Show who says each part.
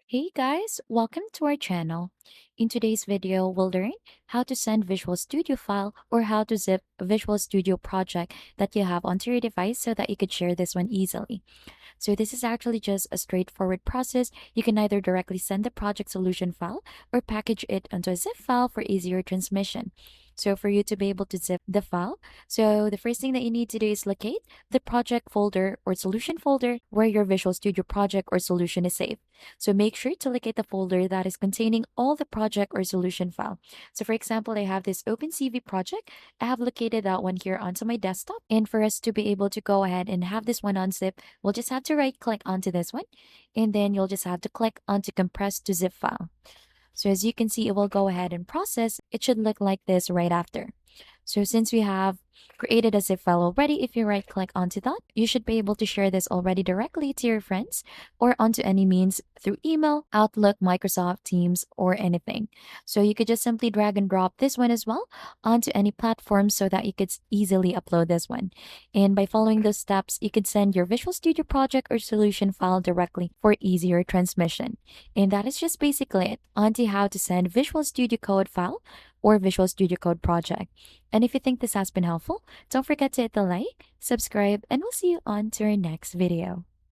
Speaker 1: Hey guys, welcome to our channel. In today's video, we'll learn how to send Visual Studio file or how to zip a Visual Studio project that you have onto your device so that you could share this one easily. So this is actually just a straightforward process. You can either directly send the project solution file or package it onto a zip file for easier transmission. So for you to be able to zip the file, so the first thing that you need to do is locate the project folder or solution folder where your Visual Studio project or solution is saved. So make sure to locate the folder that is containing all the project or solution file. So for example, I have this OpenCV project. I have located that one here onto my desktop. And for us to be able to go ahead and have this one unzip, we'll just have to right click onto this one. And then you'll just have to click onto compress to zip file. So as you can see, it will go ahead and process. It should look like this right after. So since we have created a zip file already, if you right click onto that, you should be able to share this already directly to your friends or onto any means through email, Outlook, Microsoft Teams, or anything. So you could just simply drag and drop this one as well onto any platform so that you could easily upload this one. And by following those steps, you could send your Visual Studio project or solution file directly for easier transmission. And that is just basically it onto how to send Visual Studio Code file or Visual Studio Code project. And if you think this has been helpful, don't forget to hit the like, subscribe, and we'll see you on to our next video.